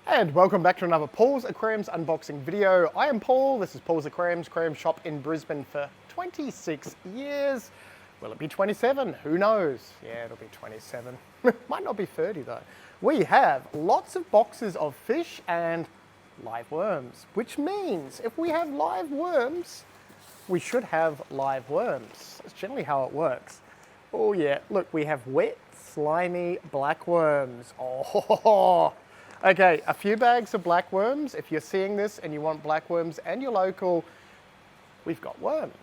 And welcome back to another Paul's Aquariums unboxing video. I am Paul, this is Paul's Aquariums, aquarium shop in Brisbane for 26 years. Will it be 27? Who knows? Yeah, it'll be 27. Might not be 30 though. We have lots of boxes of fish and live worms, which means if we have live worms, we should have live worms. That's generally how it works. Oh yeah, look, we have wet, slimy black worms. Oh, okay, a few bags of black worms. If you're seeing this and you want black worms and you're local, we've got worms.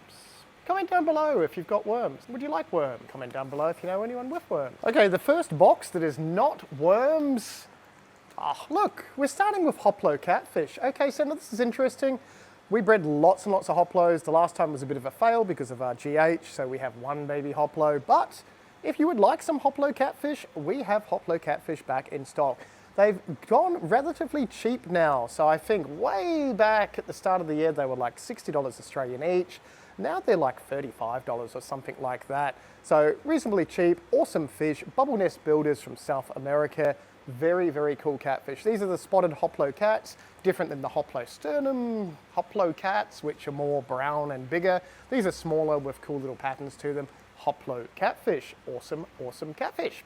Comment down below if you've got worms. Would you like worms? Comment down below if you know anyone with worms. Okay, the first box that is not worms. Oh, look, we're starting with hoplo catfish. Okay, so now this is interesting. We bred lots and lots of hoplos. The last time was a bit of a fail because of our GH, so we have one baby hoplo. But if you would like some hoplo catfish, we have hoplo catfish back in stock. They've gone relatively cheap now. So I think way back at the start of the year, they were like $60 Australian each. Now they're like $35 or something like that. So reasonably cheap, awesome fish, bubble nest builders from South America. Very, very cool catfish. These are the spotted hoplo cats, different than the hoplo sternum hoplo cats, which are more brown and bigger. These are smaller with cool little patterns to them. Hoplo catfish, awesome, awesome catfish.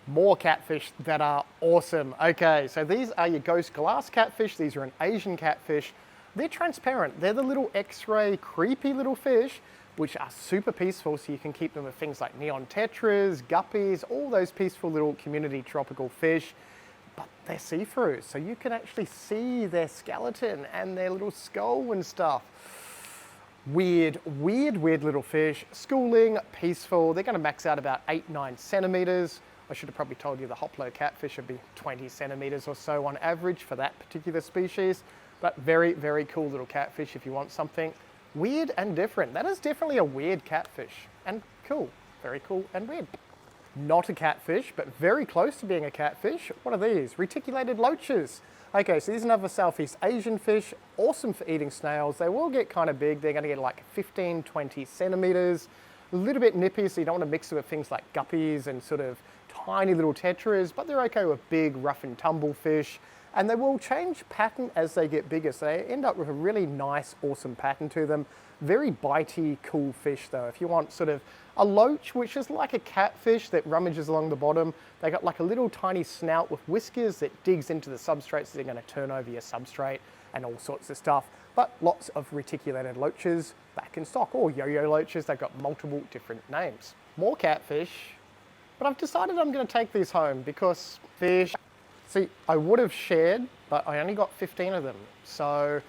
More catfish that are awesome. Okay, so these are your ghost glass catfish. These are an Asian catfish. They're transparent. They're the little X-ray, creepy little fish, which are super peaceful, so you can keep them with things like neon tetras, guppies, all those peaceful little community tropical fish, but they're see-through, so you can actually see their skeleton and their little skull and stuff. Weird, weird, weird little fish. Schooling, peaceful. They're gonna max out about 8-9 centimeters. I should have probably told you the hoplo catfish would be 20 centimeters or so on average for that particular species, but very, very cool little catfish if you want something weird and different. That is definitely a weird catfish and cool, very cool and weird. Not a catfish, but very close to being a catfish. What are these? Reticulated loaches. Okay, so these are another Southeast Asian fish, awesome for eating snails. They will get kind of big. They're gonna get like 15, 20 centimeters, a little bit nippy, so you don't wanna mix it with things like guppies and sort of tiny little tetras, but they're okay with big rough and tumble fish. And they will change pattern as they get bigger. So they end up with a really nice, awesome pattern to them. Very bitey, cool fish though. If you want sort of a loach, which is like a catfish that rummages along the bottom, they got like a little tiny snout with whiskers that digs into the substrate, so they're gonna turn over your substrate and all sorts of stuff. But lots of reticulated loaches back in stock, or yo-yo loaches. They've got multiple different names. More catfish, but I've decided I'm gonna take these home because fish. See, I would have shared, but I only got 15 of them. So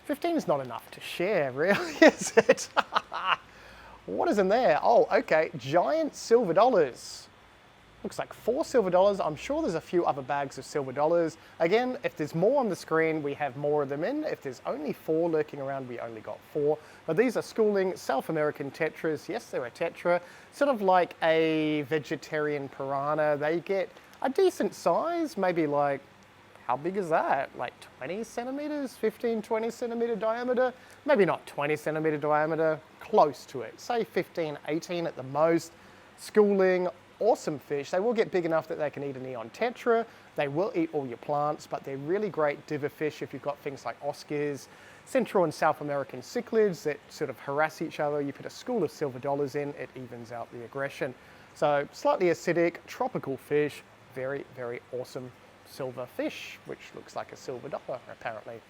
15 is not enough to share, really, is it? What is in there? Oh, okay, giant silver dollars. Looks like 4 silver dollars. I'm sure there's a few other bags of silver dollars. Again, if there's more on the screen, we have more of them in. If there's only 4 lurking around, we only got 4. But these are schooling South American tetras. Yes, they're a tetra, sort of like a vegetarian piranha. They get a decent size, maybe like, how big is that? Like 20 centimeters, 15, 20 centimeter diameter? Maybe not 20 centimeter diameter, close to it. Say 15, 18 at the most. Schooling, awesome fish. They will get big enough that they can eat a neon tetra. They will eat all your plants, but they're really great diver fish if you've got things like Oscars, Central and South American cichlids that sort of harass each other. You put a school of silver dollars in, it evens out the aggression. So slightly acidic, tropical fish, very, very awesome silver fish, which looks like a silver dollar, apparently.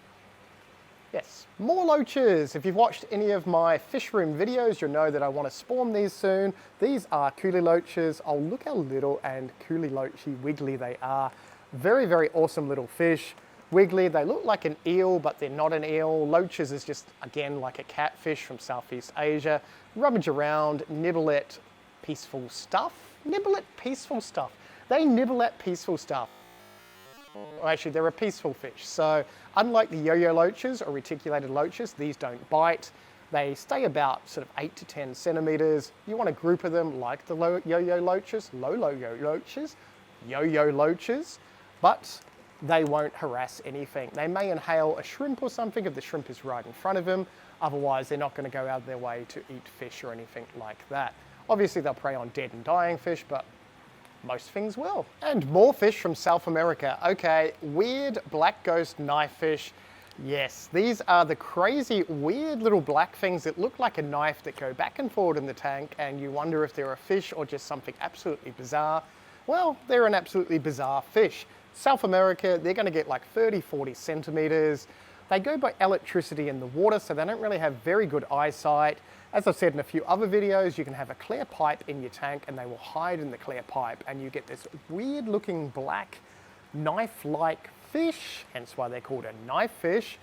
Yes. More loaches. If you've watched any of my fish room videos, you'll know that I want to spawn these soon. These are Kuhli loaches. Oh, look how little and Kuhli loachy wiggly they are. Very, very awesome little fish. Wiggly, they look like an eel, but they're not an eel. Loaches is just, again, like a catfish from Southeast Asia. Rummage around, nibble at peaceful stuff. Nibble at peaceful stuff. They nibble at peaceful stuff. Well, actually, they're a peaceful fish. So unlike the yo-yo loaches or reticulated loaches, these don't bite. They stay about sort of 8 to 10 centimeters. You want a group of them like the yo-yo loaches, yo-yo loaches, but they won't harass anything. They may inhale a shrimp or something if the shrimp is right in front of them. Otherwise, they're not going to go out of their way to eat fish or anything like that. Obviously, they'll prey on dead and dying fish, but most things will. And more fish from South America. Okay, weird black ghost knifefish. Yes, these are the crazy, weird little black things that look like a knife that go back and forward in the tank, and you wonder if they're a fish or just something absolutely bizarre. Well, they're an absolutely bizarre fish. South America, they're going to get like 30, 40 centimeters. They go by electricity in the water, so they don't really have very good eyesight. As I've said in a few other videos, you can have a clear pipe in your tank and they will hide in the clear pipe, and you get this weird looking black knife-like fish, hence why they're called a knife fish,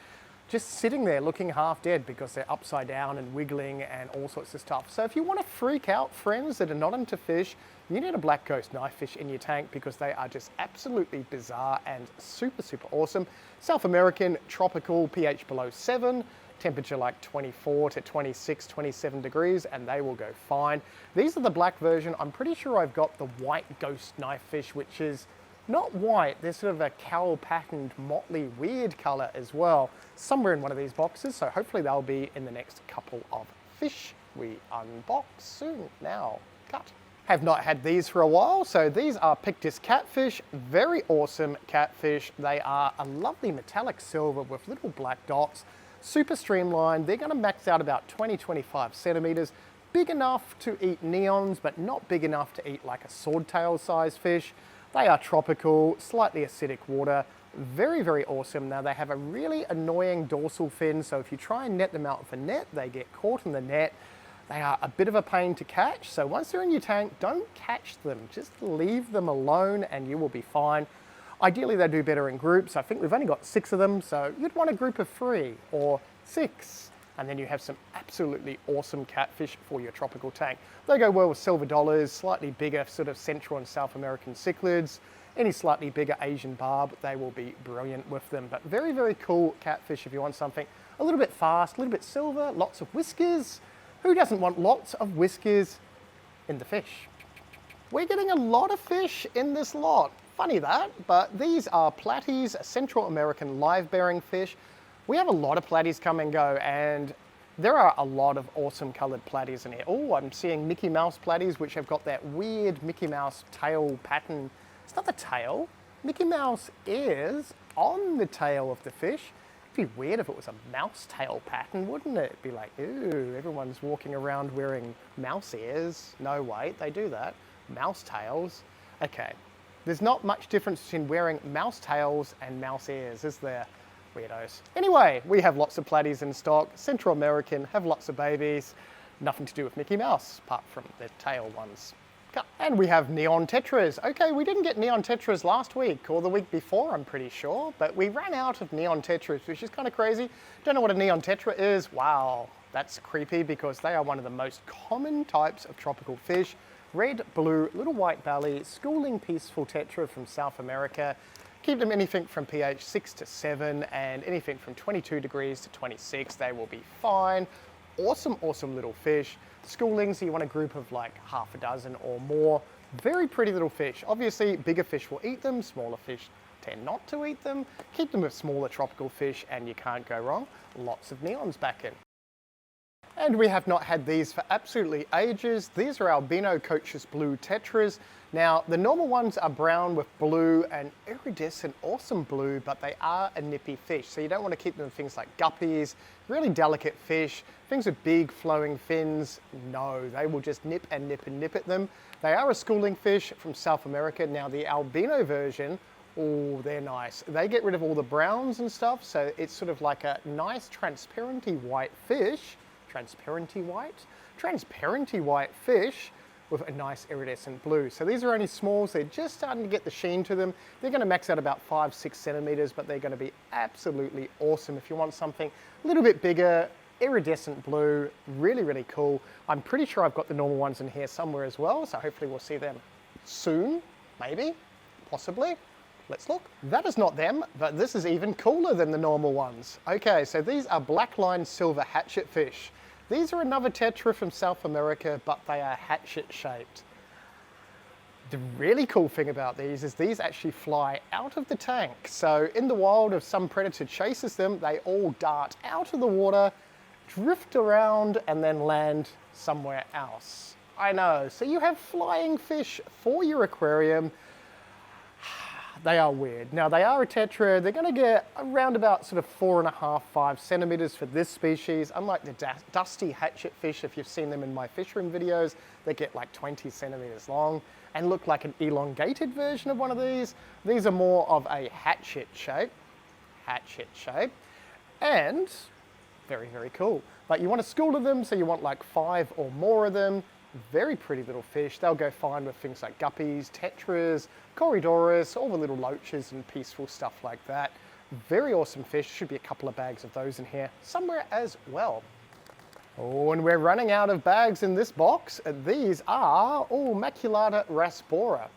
just sitting there looking half dead because they're upside down and wiggling and all sorts of stuff. So if you want to freak out friends that are not into fish, you need a black ghost knife fish in your tank because they are just absolutely bizarre and super, super awesome. South American, tropical, pH below 7, temperature like 24 to 26, 27 degrees, and they will go fine. These are the black version. I'm pretty sure I've got the white ghost knife fish, which is not white, they're sort of a cowl patterned, motley, weird color as well, somewhere in one of these boxes, so hopefully they'll be in the next couple of fish we unbox soon. Now, cut. Have not had these for a while, so these are Pictus catfish, very awesome catfish. They are a lovely metallic silver with little black dots, super streamlined. They're gonna max out about 20, 25 centimeters, big enough to eat neons, but not big enough to eat like a swordtail size fish. They are tropical, slightly acidic water, very, very awesome. Now they have a really annoying dorsal fin, so if you try and net them out with a net, they get caught in the net. They are a bit of a pain to catch, so once they're in your tank, don't catch them. Just leave them alone and you will be fine. Ideally they do better in groups. I think we've only got 6 of them, so you'd want a group of 3 or 6. And then you have some absolutely awesome catfish for your tropical tank. They go well with silver dollars, slightly bigger sort of Central and South American cichlids, any slightly bigger Asian barb, they will be brilliant with them. But very, very cool catfish if you want something a little bit fast, a little bit silver, lots of whiskers. Who doesn't want lots of whiskers in the fish? We're getting a lot of fish in this lot. Funny that, but these are Platies, Central American live-bearing fish. We have a lot of platies come and go, and there are a lot of awesome coloured platies in here. Oh, I'm seeing Mickey Mouse platies, which have got that weird Mickey Mouse tail pattern. It's not the tail. Mickey Mouse ears on the tail of the fish. It'd be weird if it was a mouse tail pattern, wouldn't it? It'd be like, ooh, everyone's walking around wearing mouse ears. No, wait, they do that. Mouse tails. Okay, there's not much difference between wearing mouse tails and mouse ears, is there? Weirdos. Anyway, we have lots of platies in stock. Central American, have lots of babies. Nothing to do with Mickey Mouse, apart from the tail ones. And we have neon tetras. Okay, we didn't get neon tetras last week, or the week before, I'm pretty sure, but we ran out of neon tetras, which is kind of crazy. Don't know what a neon tetra is? Wow, that's creepy because they are one of the most common types of tropical fish. Red, blue, little white belly, schooling peaceful tetra from South America. Keep them anything from pH 6 to 7 and anything from 22 degrees to 26. They will be fine. Awesome, awesome little fish. Schooling, so you want a group of like half a dozen or more. Very pretty little fish. Obviously, bigger fish will eat them. Smaller fish tend not to eat them. Keep them with smaller tropical fish and you can't go wrong. Lots of neons back in. And we have not had these for absolutely ages. These are Albino Coach's Blue Tetras. Now, the normal ones are brown with blue and iridescent, awesome blue, but they are a nippy fish. So you don't want to keep them with things like guppies, really delicate fish, things with big flowing fins. No, they will just nip and nip and nip at them. They are a schooling fish from South America. Now, the albino version, oh, they're nice. They get rid of all the browns and stuff, so it's sort of like a nice transparenty white fish. Transparenty white fish with a nice iridescent blue. So these are only smalls, they're just starting to get the sheen to them. They're gonna max out about 5-6 centimeters, but they're gonna be absolutely awesome if you want something a little bit bigger, iridescent blue, really, really cool. I'm pretty sure I've got the normal ones in here somewhere as well, so hopefully we'll see them soon, maybe, possibly. Let's look. That is not them, but this is even cooler than the normal ones. Okay, so these are black-line silver hatchet fish. These are another tetra from South America, but they are hatchet shaped. The really cool thing about these is these actually fly out of the tank. So in the wild, if some predator chases them, they all dart out of the water, drift around, and then land somewhere else. I know. So you have flying fish for your aquarium. They are weird. Now they are a tetra. They're going to get around about sort of 4.5, 5 centimeters for this species. Unlike the dusty hatchet fish, if you've seen them in my fish room videos, they get like 20 centimeters long and look like an elongated version of one of these. These are more of a hatchet shape. And very, very cool. But you want a school of them, so you want like 5 or more of them. Very pretty little fish. They'll go fine with things like guppies, tetras, corydoras, all the little loaches and peaceful stuff like that. Very awesome fish. Should be a couple of bags of those in here somewhere as well. Oh, and we're running out of bags in this box. These are all Maculata rasbora.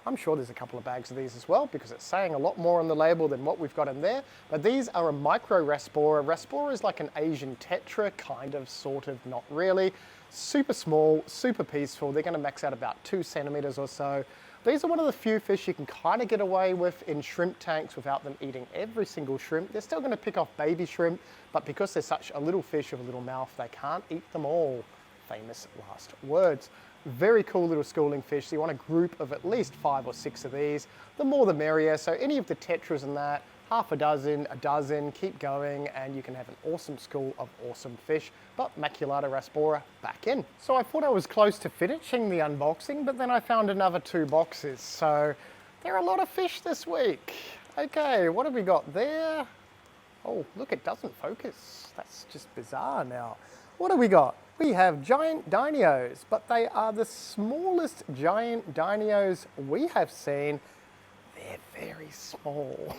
I'm sure there's a couple of bags of these as well because it's saying a lot more on the label than what we've got in there. But these are a micro rasbora. Rasbora is like an Asian tetra, kind of, sort of, not really. Super small, super peaceful. They're going to max out about 2 centimeters or so. These are one of the few fish you can kind of get away with in shrimp tanks without them eating every single shrimp. They're still going to pick off baby shrimp, but because they're such a little fish with a little mouth, they can't eat them all. Famous last words. Very cool little schooling fish. So you want a group of at least 5 or 6 of these. The more the merrier. So any of the tetras and that, half a dozen, keep going, and you can have an awesome school of awesome fish. But Maculata rasbora back in. So I thought I was close to finishing the unboxing, but then I found another 2 boxes. So there are a lot of fish this week. Okay, what have we got there? Oh, look, it doesn't focus. That's just bizarre now. What have we got? We have giant danios, but they are the smallest giant danios we have seen. They're very small.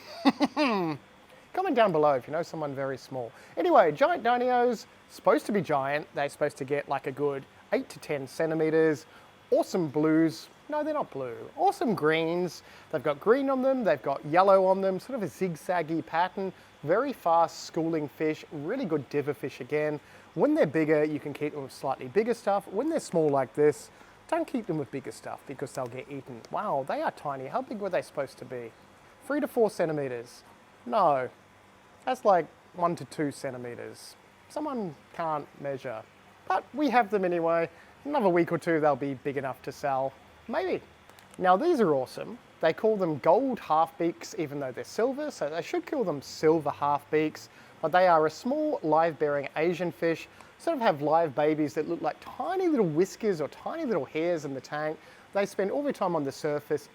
Comment down below if you know someone very small. Anyway, giant danios, supposed to be giant. They're supposed to get like a good 8 to 10 centimeters. Awesome blues. No, they're not blue. Awesome greens. They've got green on them. They've got yellow on them. Sort of a zigzaggy pattern. Very fast schooling fish. Really good diver fish again. When they're bigger, you can keep them with slightly bigger stuff. When they're small like this, don't keep them with bigger stuff because they'll get eaten. Wow, they are tiny. How big were they supposed to be? 3 to 4 centimeters. No, that's like 1 to 2 centimeters. Someone can't measure, but we have them anyway. Another week or 2, they'll be big enough to sell. Maybe. Now these are awesome. They call them gold halfbeaks, even though they're silver, so they should call them silver halfbeaks. But they are a small live-bearing Asian fish, sort of have live babies that look like tiny little whiskers or tiny little hairs in the tank. They spend all their time on the surface.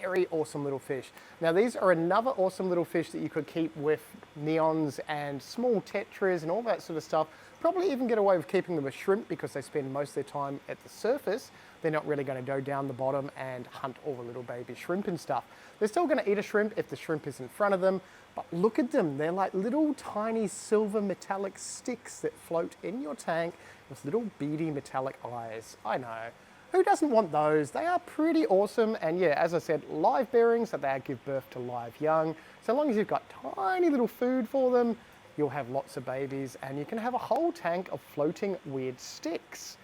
Very awesome little fish. Now these are another awesome little fish that you could keep with neons and small tetras and all that sort of stuff. Probably even get away with keeping them with shrimp because they spend most of their time at the surface. They're not really going to go down the bottom and hunt all the little baby shrimp and stuff. They're still going to eat a shrimp if the shrimp is in front of them, but look at them. They're like little tiny silver metallic sticks that float in your tank with little beady metallic eyes. I know. Who doesn't want those? They are pretty awesome, and yeah, as I said, live bearings, so they give birth to live young. So long as you've got tiny little food for them, you'll have lots of babies, and you can have a whole tank of floating weird sticks.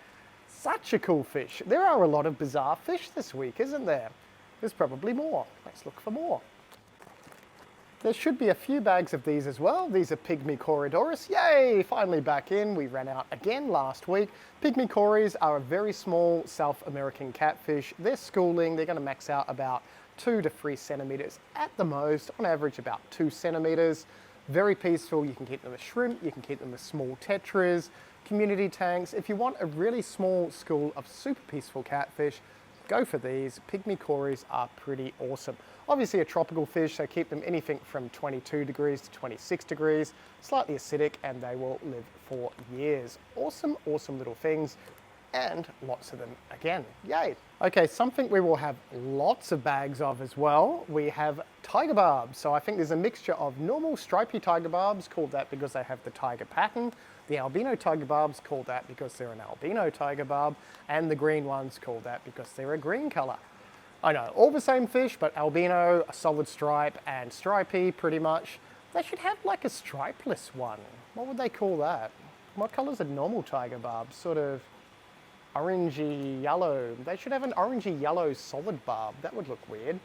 Such a cool fish. There are a lot of bizarre fish this week, isn't there? There's probably more. Let's look for more. There should be a few bags of these as well. These are Pygmy corydoras. Yay, finally back in. We ran out again last week. Pygmy corys are a very small South American catfish. They're schooling. They're going to max out about 2 to 3 centimeters at the most. On average, about 2 centimeters. Very peaceful. You can keep them with shrimp. You can keep them with small tetras, community tanks. If you want a really small school of super peaceful catfish, go for these. Pygmy corys are pretty awesome. Obviously a tropical fish, so keep them anything from 22 degrees to 26 degrees, slightly acidic, and they will live for years. Awesome, awesome little things, and lots of them again. Yay. Okay, something we will have lots of bags of as well. We have tiger barbs. So I think there's a mixture of normal stripy tiger barbs, called that because they have the tiger pattern. The albino tiger barbs, called that because they're an albino tiger barb, and the green ones, called that because they're a green color. I know, all the same fish, but albino, a solid stripe, and stripy pretty much. They should have like a stripeless one. What would they call that? What color's a normal tiger barb? Sort of orangey yellow. They should have an orangey yellow solid barb. That would look weird,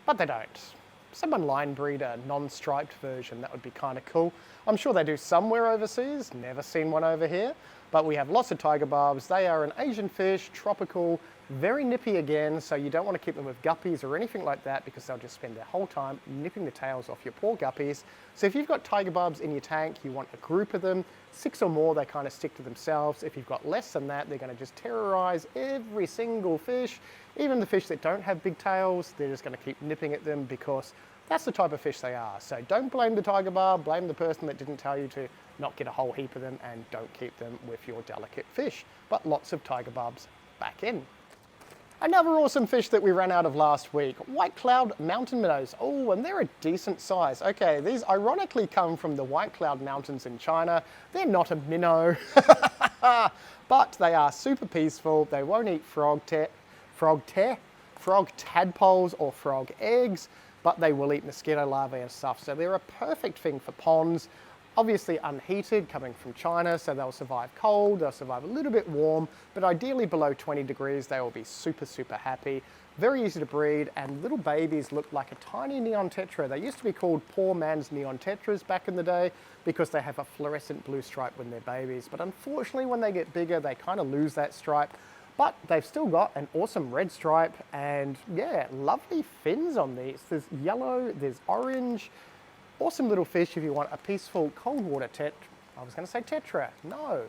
but they don't. someone line breed a non-striped version. That would be kind of cool. I'm sure they do somewhere overseas, never seen one over here. But we have lots of tiger barbs. They are an Asian fish, tropical, very nippy again, so you don't want to keep them with guppies or anything like that because they'll just spend their whole time nipping the tails off your poor guppies. So if you've got tiger barbs in your tank, you want a group of them, 6 or more, they kind of stick to themselves. If you've got less than that, they're going to just terrorize every single fish. Even the fish that don't have big tails, they're just going to keep nipping at them because that's the type of fish they are. So don't blame the tiger barb, blame the person that didn't tell you to not get a whole heap of them, and don't keep them with your delicate fish. But lots of tiger barbs back in. Another awesome fish that we ran out of last week, white cloud mountain minnows. Oh, and they're a decent size. Okay, these ironically come from the White Cloud Mountains in China. They're not a minnow, but they are super peaceful. They won't eat frog tadpoles or frog eggs, but they will eat mosquito larvae and stuff. So they're a perfect thing for ponds. Obviously unheated, coming from China, so they'll survive cold, they'll survive a little bit warm, but ideally below 20 degrees, they will be super, super happy. Very easy to breed, and little babies look like a tiny neon tetra. They used to be called poor man's neon tetras back in the day because they have a fluorescent blue stripe when they're babies. But unfortunately, when they get bigger, they kind of lose that stripe. But they've still got an awesome red stripe, and yeah, lovely fins on these. There's yellow, there's orange. Awesome little fish if you want a peaceful cold water tetra. No.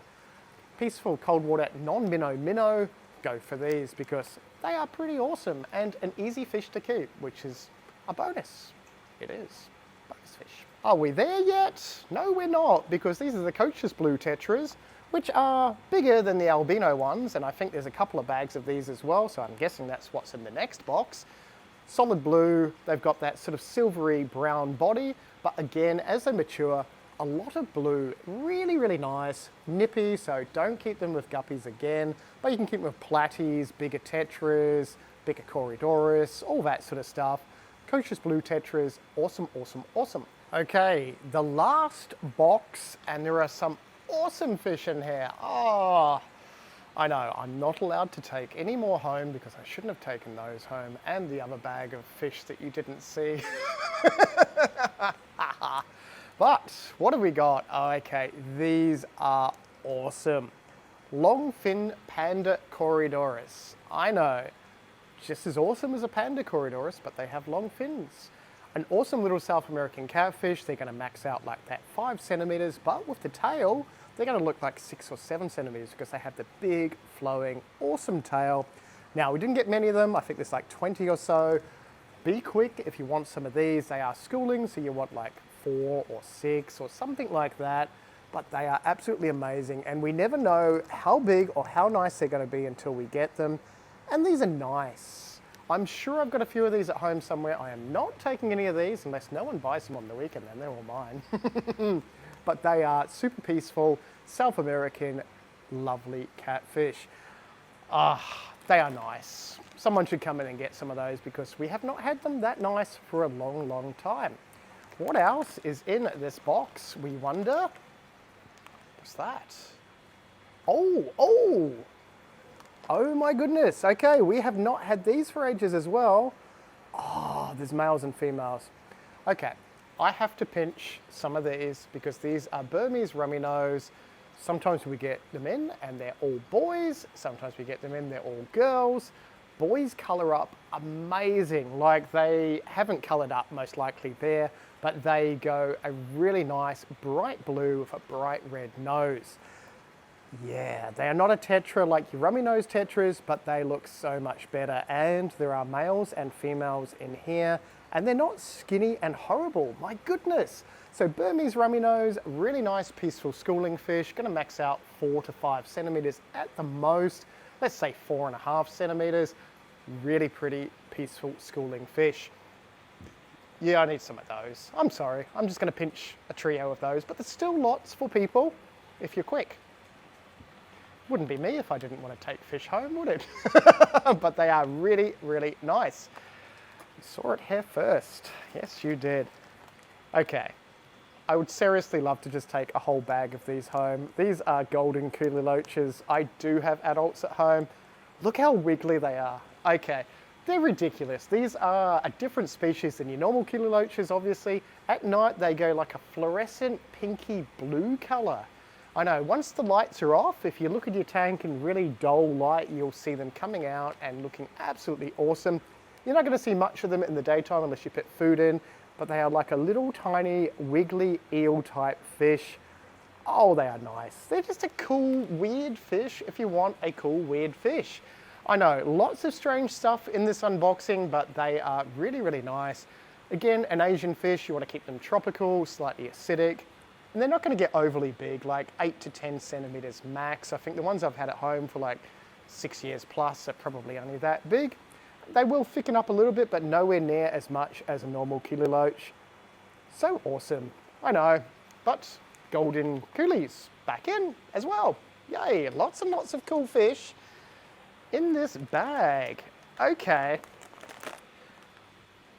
Peaceful cold water non-minnow minnow. Go for these because they are pretty awesome and an easy fish to keep, which is a bonus. It is. Bonus fish. Are we there yet? No, we're not, because these are the Coach's blue tetras, which are bigger than the albino ones, and I think there's a couple of bags of these as well, so I'm guessing that's what's in the next box. Solid blue, they've got that sort of silvery brown body, but again, as they mature, a lot of blue, really, really nice, nippy, so don't keep them with guppies again, but you can keep them with platies, bigger tetras, bigger corydoras, all that sort of stuff. Coach's blue tetras, awesome, awesome, awesome. Okay, the last box, and there are some awesome fish in here. Oh, I know, I'm not allowed to take any more home because I shouldn't have taken those home, and the other bag of fish that you didn't see. But what have we got? Oh, okay, these are awesome. Longfin panda corydoras. I know, just as awesome as a panda corydoras, but they have long fins. An awesome little South American catfish. They're going to max out like that 5 centimeters, but with the tail, they're going to look like 6 or 7 centimeters because they have the big, flowing, awesome tail. Now, we didn't get many of them. I think there's like 20 or so. Be quick if you want some of these. They are schooling, so you want like 4 or 6 or something like that. But they are absolutely amazing, and we never know how big or how nice they're going to be until we get them. And these are nice. I'm sure I've got a few of these at home somewhere. I am not taking any of these unless no one buys them on the weekend, then they're all mine. But they are super peaceful, South American, lovely catfish. They are nice. Someone should come in and get some of those because we have not had them that nice for a long, long time. What else is in this box, we wonder? What's that? Oh my goodness. Okay, we have not had these for ages as well. Oh, there's males and females. Okay, I have to pinch some of these because these are Burmese rummy nose. Sometimes we get them in and they're all boys. Sometimes we get them in, they're all girls. Boys color up amazing. Like, they haven't colored up most likely there, but they go a really nice bright blue with a bright red nose. Yeah, they are not a tetra like your rummy nose tetras, but they look so much better. And there are males and females in here, and they're not skinny and horrible. My goodness. So Burmese rummy nose, really nice, peaceful schooling fish. Going to max out 4 to 5 centimeters at the most. Let's say 4.5 centimeters. Really pretty, peaceful schooling fish. Yeah, I need some of those. I'm sorry. I'm just going to pinch a trio of those, but there's still lots for people if you're quick. Wouldn't be me if I didn't want to take fish home, would it? But they are really, really nice. You saw it here first. Yes, you did. Okay. I would seriously love to just take a whole bag of these home. These are golden Kuhli loaches. I do have adults at home. Look how wiggly they are. Okay, They're ridiculous. These are a different species than your normal Kuhli loaches, obviously. At night, they go like a fluorescent pinky blue color. I know, once the lights are off, if you look at your tank in really dull light, you'll see them coming out and looking absolutely awesome. You're not going to see much of them in the daytime unless you put food in, but they are like a little tiny wiggly eel type fish. Oh, they are nice. They're just a cool, weird fish if you want a cool, weird fish. I know, lots of strange stuff in this unboxing, but they are really, really nice. Again, an Asian fish, you want to keep them tropical, slightly acidic. And they're not going to get overly big, like 8 to 10 centimeters max. I think the ones I've had at home for like 6 years plus are probably only that big. They will thicken up a little bit, but nowhere near as much as a normal Kuhli loach. So awesome. I know, but golden Kuhlis back in as well. Yay, lots and lots of cool fish in this bag. Okay,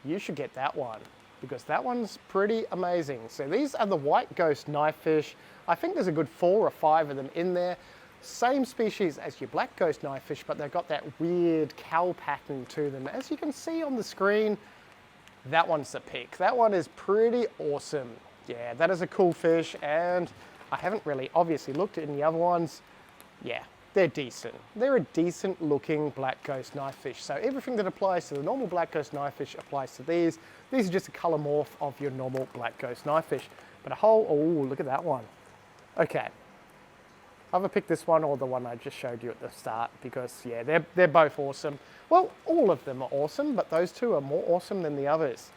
you should get that one, because that one's pretty amazing. So these are the white ghost knifefish. I think there's a good 4 or 5 of them in there. Same species as your black ghost knifefish, but they've got that weird cowl pattern to them. As you can see on the screen, that one's the pick. That one is pretty awesome. Yeah, that is a cool fish, and I haven't really obviously looked at any other ones. Yeah, they're decent. They're a decent looking black ghost knifefish. So everything that applies to the normal black ghost knifefish applies to these. These are just a color morph of your normal black ghost knifefish. But a whole, oh, look at that one. Okay. Either pick this one or the one I just showed you at the start, because yeah, they're both awesome. Well, all of them are awesome, but those two are more awesome than the others.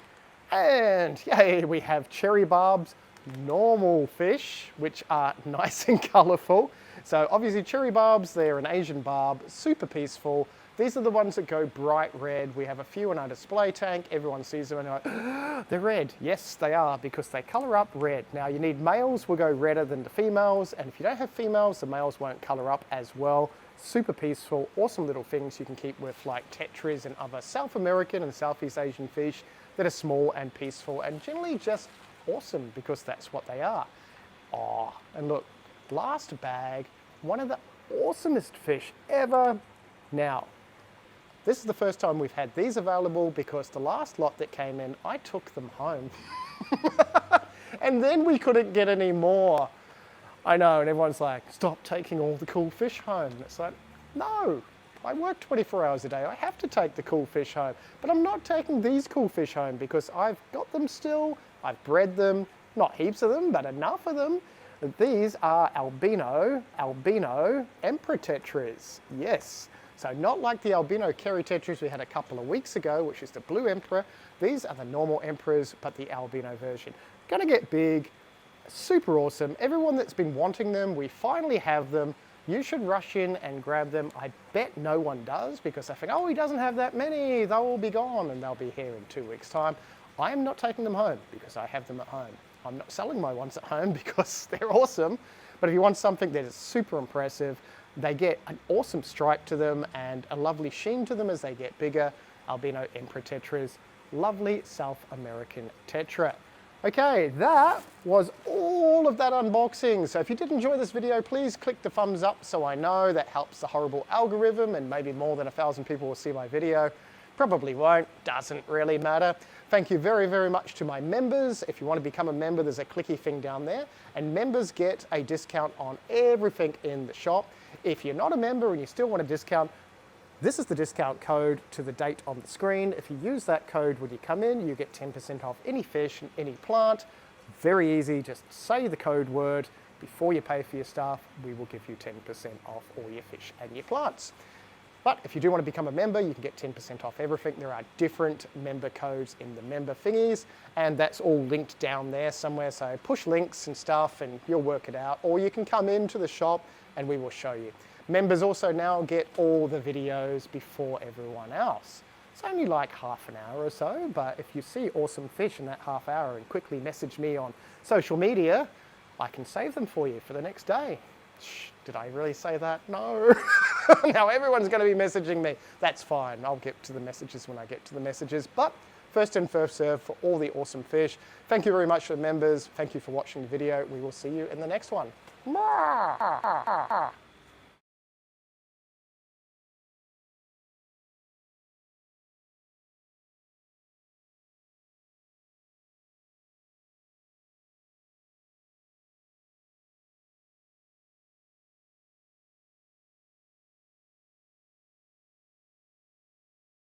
And yay, we have cherry barbs, normal fish, which are nice and colorful. So obviously cherry barbs, they're an Asian barb, super peaceful. These are the ones that go bright red. We have a few in our display tank. Everyone sees them and they're like, they're red. Yes, they are, because they color up red. Now you need males will go redder than the females. And if you don't have females, the males won't color up as well. Super peaceful, awesome little things you can keep with like tetras and other South American and Southeast Asian fish that are small and peaceful and generally just awesome, because that's what they are. Oh, and look, last bag, one of the awesomest fish ever. Now, this is the first time we've had these available, because the last lot that came in, I took them home. And then we couldn't get any more. I know, and everyone's like, stop taking all the cool fish home. And it's like, no, I work 24 hours a day. I have to take the cool fish home. But I'm not taking these cool fish home, because I've got them still. I've bred them, not heaps of them, but enough of them. These are albino emperor tetras. Yes. So not like the albino kerry tetras we had a couple of weeks ago, which is the blue emperor. These are the normal emperors, but the albino version. Gonna get big, super awesome. Everyone that's been wanting them, we finally have them. You should rush in and grab them. I bet no one does, because they think, oh, he doesn't have that many, they'll all be gone, and they'll be here in 2 weeks' time. I am not taking them home, because I have them at home. I'm not selling my ones at home, because they're awesome. But if you want something that is super impressive, they get an awesome stripe to them and a lovely sheen to them as they get bigger. Albino emperor tetras, lovely South American tetra. Okay, that was all of that unboxing. So if you did enjoy this video, please click the thumbs up so I know. That helps the horrible algorithm, and maybe more than 1,000 people will see my video. Probably won't, doesn't really matter. Thank you very, very much to my members. If you want to become a member, there's a clicky thing down there, and members get a discount on everything in the shop. If you're not a member and you still want a discount, this is the discount code to the date on the screen. If you use that code when you come in, you get 10% off any fish and any plant. Very easy, just say the code word before you pay for your stuff. We will give you 10% off all your fish and your plants. But if you do want to become a member, you can get 10% off everything. There are different member codes in the member thingies, and that's all linked down there somewhere. So push links and stuff and you'll work it out. Or you can come into the shop and we will show you. Members also now get all the videos before everyone else. It's only like half an hour or so, but if you see awesome fish in that half hour and quickly message me on social media, I can save them for you for the next day. Shh, did I really say that? No. Now everyone's going to be messaging me. That's fine. I'll get to the messages when I get to the messages. But first in, first serve for all the awesome fish. Thank you very much for the members. Thank you for watching the video. We will see you in the next one.